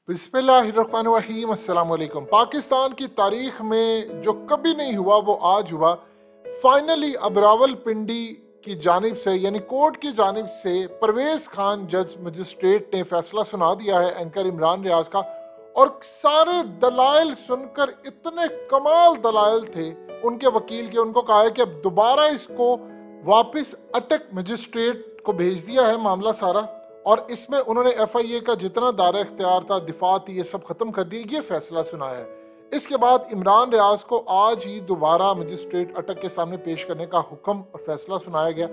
बिस्मिल्लाहिर्रहमानिर्रहीम अस्सलाम वालेकुम। पाकिस्तान की तारीख में जो कभी नहीं हुआ वो आज हुआ। फाइनली अब रावलपिंडी की जानिब से यानी कोर्ट की जानिब से परवेज़ खान जज मजिस्ट्रेट ने फैसला सुना दिया है एंकर इमरान रियाज का। और सारे दलाइल सुनकर इतने कमाल दलाइल थे उनके वकील के, उनको कहा है कि अब दोबारा इसको वापस अटक मजिस्ट्रेट को भेज दिया है मामला सारा। और इसमें उन्होंने FIA का जितना दायरा इख्तियार था, दिफा थी, ये सब खत्म कर दिए, ये फैसला सुनाया है। इसके बाद इमरान रियाज को आज ही दोबारा मजिस्ट्रेट अटक के सामने पेश करने का हुक्म और फैसला सुनाया गया।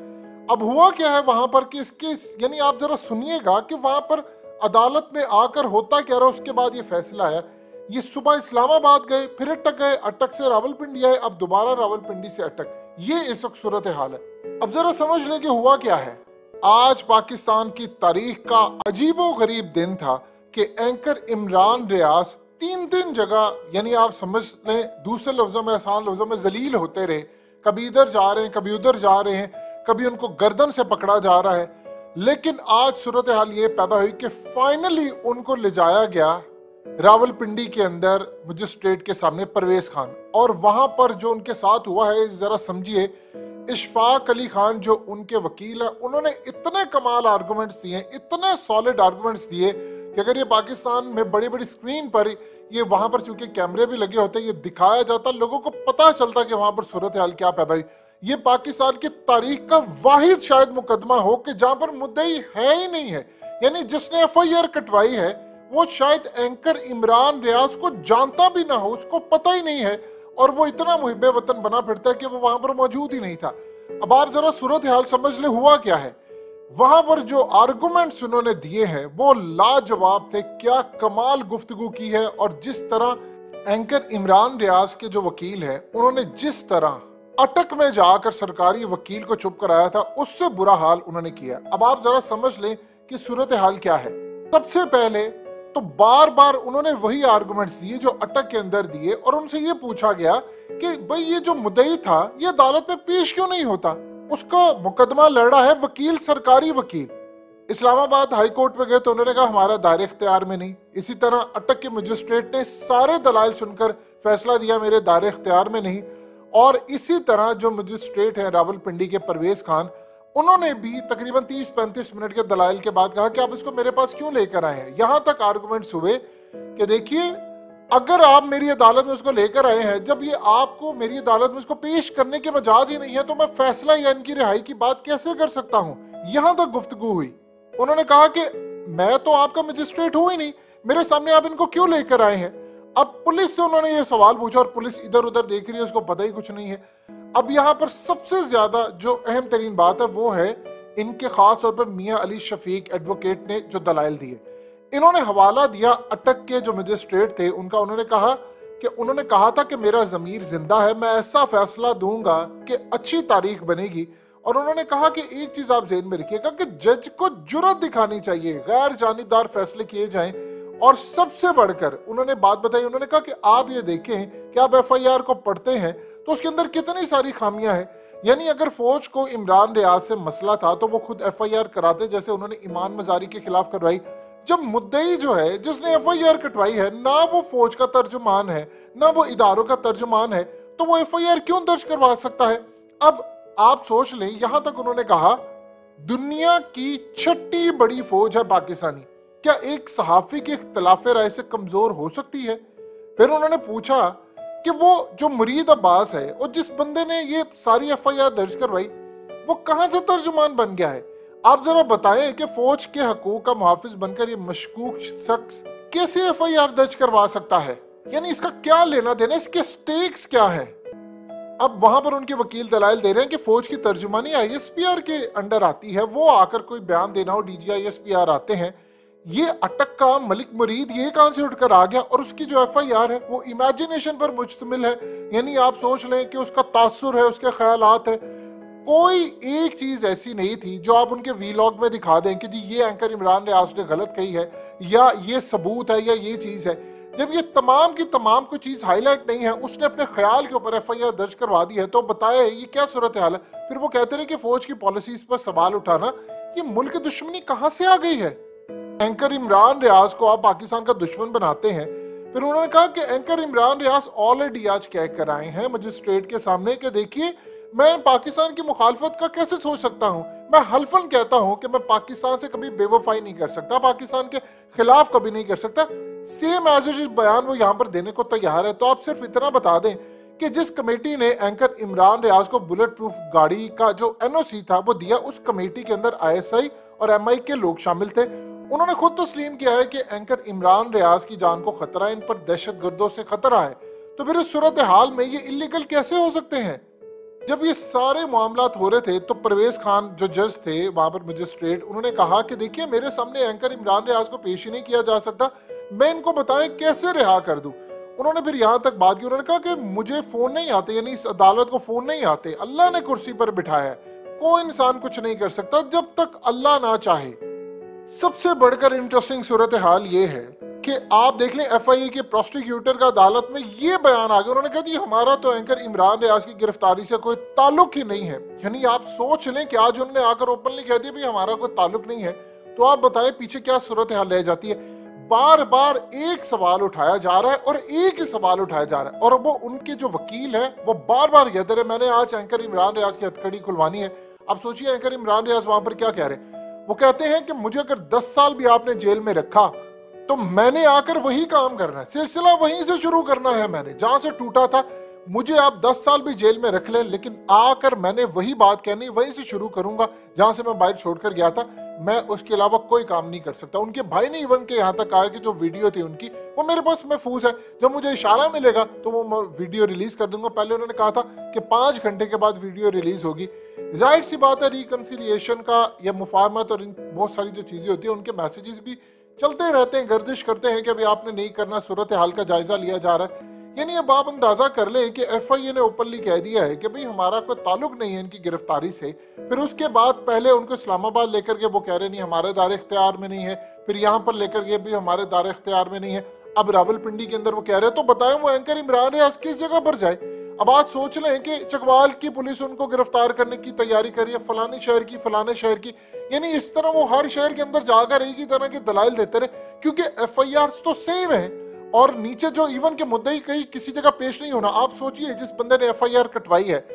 अब हुआ क्या है वहां पर कि इसके यानी आप जरा सुनिएगा कि वहां पर अदालत में आकर होता क्या रहा। उसके बाद ये फैसला आया। ये सुबह इस्लामाबाद गए, फिर अटक गए, अटक से रावलपिंडी आए, अब दोबारा रावलपिंडी से अटक। ये इस वक्त सूरत हाल है। अब जरा समझ लें कि हुआ क्या है। आज पाकिस्तान की तारीख का अजीबो गरीब दिन था कि एंकर इमरान रियाज तीन जगह यानी आप समझ लें, दूसरे लफ्जों में, आसान लफ्जों में, जलील होते रहे। कभी इधर जा रहे हैं, कभी उधर जा रहे हैं, कभी उनको गर्दन से पकड़ा जा रहा है। लेकिन आज सूरत हाल ये पैदा हुई कि फाइनली उनको ले जाया गया रावलपिंडी के अंदर मजिस्ट्रेट के सामने परवेज खान। और वहां पर जो उनके साथ हुआ है जरा समझिए। इशफाक अली खान जो उनके वकील है, उन्होंने इतने कमाल आर्गुमेंट्स दिए, इतने सॉलिड आर्गुमेंट्स दिए कि अगर ये पाकिस्तान में बड़ी बड़ी स्क्रीन पर, ये वहां पर चूंकि कैमरे भी लगे होते, ये दिखाया जाता, लोगों को पता चलता कि वहां पर सूरत हाल क्या पैदा हुई। ये पाकिस्तान की तारीख का वाहिद शायद मुकदमा हो कि जहां पर मुद्दई है ही नहीं है। यानी जिसने FIR कटवाई है वो शायद एंकर इमरान रियाज को जानता भी ना हो, उसको पता ही नहीं है, और वो इतना मुहिब्बे वतन बना फिरता है कि वो वहां पर मौजूद ही नहीं था। अब आप जरा सूरत हाल समझ ले हुआ क्या है। वहां पर जो आर्गुमेंट्स उन्होंने दिए हैं वो लाजवाब थे। क्या कमाल गुफ्तगू की है। और जिस तरह एंकर इमरान रियाज के जो वकील हैं, उन्होंने जिस तरह अटक में जाकर सरकारी वकील को चुप कराया था, उससे बुरा हाल उन्होंने किया। अब आप जरा समझ लें कि सूरत हाल क्या है। सबसे पहले तो बार बार उन्होंने वही आर्गुमेंट्स दिए जो अटक के अंदर दिए, और उनसे ये पूछा गया कि भाई ये जो मुद्दई था ये अदालत में पेश क्यों नहीं होता। उसका मुकदमा लड़ रहा है वकील, सरकारी वकील। इस्लामाबाद हाई कोर्ट में गए तो उन्होंने कहा हमारा दायरे इख्तियार में नहीं। इसी तरह अटक के मजिस्ट्रेट ने सारे दलाइल सुनकर फैसला दिया मेरे दायरे इख्तियार में नहीं। और इसी तरह जो मजिस्ट्रेट है रावलपिंडी के परवेज खान, उन्होंने भी तकरीबन 30-35 मिनट के दलाइल के बाद कहा कि आप इसको मेरे पास क्यों लेकर आए हैं। यहां तक आर्गुमेंट्स हुए कि देखिए, अगर आप मेरी अदालत में उसको लेकर आए हैं, जब ये आपको मेरी अदालत में उसको पेश करने के मजाज ही नहीं है, तो मैं फैसला या इनकी रिहाई की बात कैसे कर सकता हूं। यहां तक गुफ्तगू हुई। उन्होंने कहा कि मैं तो आपका मजिस्ट्रेट हूं ही नहीं, मेरे सामने आप इनको क्यों लेकर आए हैं। अब पुलिस से उन्होंने ये सवाल पूछा और पुलिस इधर उधर देख रही है, उसको पता ही कुछ नहीं है। अब यहाँ पर सबसे ज्यादा जो अहम तरीन बात है वो है इनके खास तौर पर मियां अली शफीक एडवोकेट ने जो दलाइल दिए। इन्होंने हवाला दिया अटक के जो मजिस्ट्रेट थे उनका। उन्होंने कहा था कि मेरा ज़मीर जिंदा है, मैं ऐसा फैसला दूंगा कि अच्छी तारीख बनेगी। और उन्होंने कहा कि एक चीज आप जेहन में रखिएगा कि जज को जुर्रत दिखानी चाहिए, गैर जानिबदार फैसले किए जाएं। और सबसे बढ़कर उन्होंने बात बताई, उन्होंने कहा कि आप ये देखें कि आप FIR को पढ़ते हैं तो उसके अंदर कितनी सारी खामियां हैं। यानी अगर फौज को इमरान रियाज से मसला था तो वो खुद FIR कराते, जैसे उन्होंने ईमान मजारी के खिलाफ करवाई। जब मुद्दई जो है जिसने FIR कटवाई है, ना वो फौज का तर्जुमान है, ना वो इदारों का तर्जुमान है, तो वो FIR क्यों दर्ज करवा सकता है। अब आप सोच लें, यहां तक उन्होंने कहा दुनिया की 6ठी बड़ी फौज है पाकिस्तानी, क्या एक सहाफी के इख्तिलाफ राय से कमजोर हो सकती है। फिर उन्होंने पूछा कि वो जो मुरीद अब्बास है और जिस बंदे ने ये सारी FIR दर्ज करवाई, वो कहां से तर्जुमान बन गया है। आप जरा बताएं कि फौज के हकूक का मुहाफिज बनकर ये मशकूक शख्स कैसे FIR दर्ज करवा सकता है। यानी इसका क्या लेना देना, इसके स्टेक्स क्या है। अब वहां पर उनके वकील दलाइल दे रहे हैं कि फौज की तर्जुमानी ISPR के अंडर आती है, वो आकर कोई बयान देना हो, DG ISPR आते हैं। ये अटक का मलिक मुरीद ये कहां से उठकर आ गया। और उसकी जो FIR है वो इमेजिनेशन पर मुश्तमिल है। यानी आप सोच लें कि उसका तासुर है, उसके ख्यालात है। कोई एक चीज ऐसी नहीं थी जो आप उनके वीलॉग में दिखा दें कि जी ये एंकर इमरान रियाज ने गलत कही है, या ये सबूत है, या ये चीज है। जब ये तमाम की तमाम कोई चीज हाईलाइट नहीं है, उसने अपने ख्याल के ऊपर FIR दर्ज करवा दी है, तो बताए ये क्या सूरत हाल है। फिर वो कहते रहे कि फौज की पॉलिसीज पर सवाल उठाना, ये मुल्क दुश्मनी कहां से आ गई है। एंकर इमरान रियाज को आप पाकिस्तान का दुश्मन बनाते हैं। फिर उन्होंने कहा कि एंकर इमरान रियाज ऑलरेडी आज कह कर आए हैं मजिस्ट्रेट के सामने कि देखिए मैं पाकिस्तान की मुखालफत का कैसे सोच सकता हूँ, मैं हल्फन कहता हूँ कि मैं पाकिस्तान से कभी बेवफाई नहीं कर सकता, पाकिस्तान के खिलाफ कभी नहीं कर सकता। सेम एज इट इज बयान वो यहाँ पर देने को तैयार है। तो आप सिर्फ इतना बता दें कि जिस कमेटी ने एंकर इमरान रियाज को बुलेट प्रूफ गाड़ी का जो एनओसी था वो दिया, उस कमेटी के अंदर ISI और MI के लोग शामिल थे। उन्होंने खुद तस्लीम किया है कि एंकर इमरान रियाज की जान को खतरा है, इन पर दहशतगर्दों से खतरा है। तो फिर इस सूरत हाल में ये इलीगल कैसे हो सकते हैं? जब ये सारे मामलात हो रहे थे तो परवेज खान जो जज थे वहां पर मजिस्ट्रेट, उन्होंने कहा कि देखिए मेरे सामने एंकर इमरान रियाज को पेश ही नहीं किया जा सकता, मैं इनको बताएं कैसे रिहा कर दूं। उन्होंने फिर यहाँ तक बात की, उन्होंने कहा कि मुझे फोन नहीं आते, यानी इस अदालत को फोन नहीं आते, अल्लाह ने कुर्सी पर बिठाया है, कोई इंसान कुछ नहीं कर सकता जब तक अल्लाह ना चाहे। सबसे बढ़कर इंटरेस्टिंग सूरत हाल ये है कि आप देख लें FIA के प्रोसिक्यूटर का अदालत में ये बयान आ गया, उन्होंने कहा जी हमारा तो एंकर इमरान रियाज की गिरफ्तारी से कोई ताल्लुक ही नहीं है। यानी आप सोच लें कि आज उन्होंने आकर ओपनली कह दिया भाई हमारा कोई ताल्लुक नहीं है। तो आप बताएं पीछे क्या सूरत हाल रह जाती है। बार बार एक सवाल उठाया जा रहा है और एक ही सवाल उठाया जा रहा है, और वो उनके जो वकील है वो बार बार कहते रहे मैंने आज एंकर इमरान रियाज की हथकड़ी खुलवानी है। अब सोचिए एंकर इमरान रियाज वहां पर क्या कह रहे हैं, वो कहते हैं कि मुझे अगर 10 साल भी आपने जेल में रखा तो मैंने आकर वही काम करना है, सिलसिला वहीं से शुरू करना है, मैंने जहां से टूटा था। मुझे आप 10 साल भी जेल में रख ले, लेकिन आकर मैंने वही बात कहनी, वहीं से शुरू करूंगा जहां से मैं बाइट छोड़कर गया था, मैं उसके अलावा कोई काम नहीं कर सकता। उनके भाई ने इवन के यहाँ तक कहा कि जो वीडियो थी उनकी वो मेरे पास महफूज है, जब मुझे इशारा मिलेगा तो वो वीडियो रिलीज कर दूंगा। पहले उन्होंने कहा था कि 5 घंटे के बाद वीडियो रिलीज होगी। जाहिर सी बात है रिकंसिलिएशन का या मुफाहमत और बहुत सारी जो चीजें होती है उनके मैसेजेस भी चलते रहते हैं, गर्दिश करते हैं कि अभी आपने नहीं करना, सूरत हाल का जायजा लिया जा रहा है। यानी अब आप अंदाजा कर लें कि FIA ने ओपनली कह दिया है कि भाई हमारा कोई ताल्लुक नहीं है इनकी गिरफ्तारी से। फिर उसके बाद पहले उनको इस्लामाबाद लेकर के वो कह रहे नहीं हमारे दायरे इख्तियार में नहीं है, फिर यहाँ पर लेकर के भी हमारे दायरे इख्तियार में नहीं है, अब रावलपिंडी के अंदर वो कह रहे हैं। तो बताएं वो एंकर इमरान रियाज किस जगह पर जाए? अब आज सोच लें कि चकवाल की पुलिस उनको गिरफ्तार करने की तैयारी कर रही है, फलाने शहर की फलाने शहर की, यानी इस तरह वो हर शहर के अंदर जाकर एक ही तरह के दलाइल देते रहे, क्योंकि FIRs तो सेम है और नीचे जो इवन के मुद्दे कहीं किसी जगह पेश नहीं होना। आप सोचिए जिस बंदे ने FIR कटवाई है,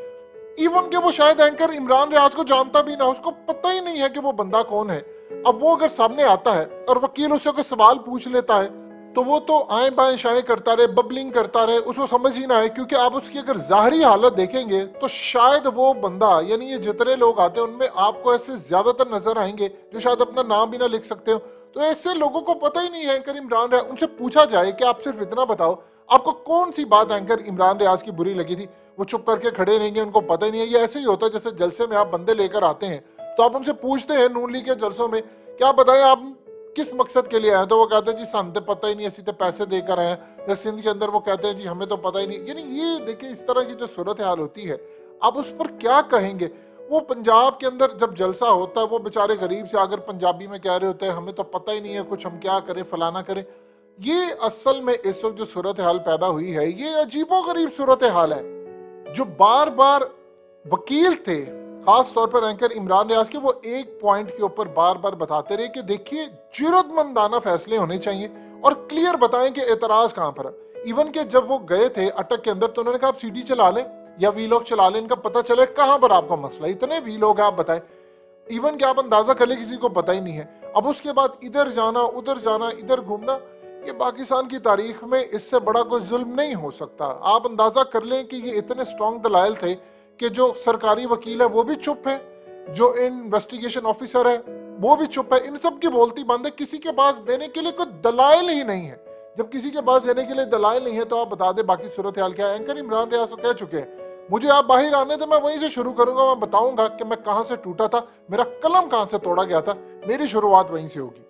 इवन के वो शायद एंकर इमरान रियाज को जानता भी ना, उसको पता ही नहीं है कि वो बंदा कौन है। अब वो अगर सामने आता है और वकील उससे कोई सवाल पूछ लेता है तो वो तो आए बाएं शाएं करता रहे, बबलिंग करता रहे, उसको समझ ही ना आए। क्योंकि आप उसकी अगर ज़ाहरी हालत देखेंगे तो शायद वो बंदा, यानी ये जितने लोग आते हैं उनमें आपको ऐसे ज्यादातर नजर आएंगे जो शायद अपना नाम भी ना लिख सकते हो। तो ऐसे लोगों को पता ही नहीं है एंकर इमरान रियाज। उनसे पूछा जाए कि आप सिर्फ इतना बताओ आपको कौन सी बात एंकर इमरान रियाज की बुरी लगी थी, वो चुप करके खड़े रहेंगे, उनको पता ही नहीं है। ये ऐसे ही होता है जैसे जलसे में आप बंदे लेकर आते हैं तो आप उनसे पूछते हैं नून लीग के जलसों में क्या बताएं आप किस मकसद के लिए आए, तो वो कहते हैं जी सन तो पता ही नहीं, ऐसी तो पैसे देकर आए हैं। या सिंध के अंदर वो कहते हैं जी हमें तो पता ही नहीं। यानी ये देखिए इस तरह की जो सूरत हाल होती है, आप उस पर क्या कहेंगे। वो पंजाब के अंदर जब जलसा होता है वो बेचारे गरीब से आकर पंजाबी में कह रहे होते हैं हमें तो पता ही नहीं है कुछ, हम क्या करें फलाना करें। ये असल में इस वक्त जो सूरत हाल पैदा हुई है ये अजीबो गरीब सूरत हाल है। जो बार बार वकील थे खास तौर पर एंकर इमरान रियाज के, वो एक पॉइंट के ऊपर बार बार बताते रहे कि देखिए जुर्मंदाना फैसले होने चाहिए और क्लियर बताएं कि एतराज कहां पर है। इवन के जब वो गए थे अटक के अंदर तो उन्होंने कहा आप CD चला लें या वीलॉग चला लें, इनका पता चले कहां पर आपका मसला, इतने वीलॉग आप बताएं। इवन के आप अंदाजा कर ले किसी को पता ही नहीं है। अब उसके बाद इधर जाना उधर जाना इधर घूमना, ये पाकिस्तान की तारीख में इससे बड़ा कोई जुल्म नहीं हो सकता। आप अंदाजा कर लें कि ये इतने स्ट्रॉन्ग दलाइल थे कि जो सरकारी वकील है वो भी चुप है, जो इन्वेस्टिगेशन ऑफिसर है वो भी चुप है, इन सब की बोलती बंद है। किसी के पास देने के लिए कोई दलाइल ही नहीं है। जब किसी के पास देने के लिए दलाइल नहीं है तो आप बता दें बाकी सूरत हाल क्या है। एंकर इमरान रियाज कह चुके हैं मुझे आप बाहर आने तो मैं वहीं से शुरू करूंगा, मैं बताऊंगा कि मैं कहां से टूटा था, मेरा कलम कहां से तोड़ा गया था, मेरी शुरुआत वहीं से होगी।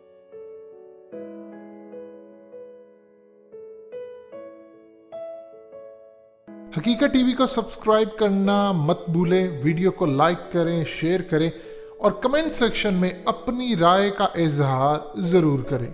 हकीकत टीवी को सब्सक्राइब करना मत भूलें, वीडियो को लाइक करें, शेयर करें और कमेंट सेक्शन में अपनी राय का इजहार जरूर करें।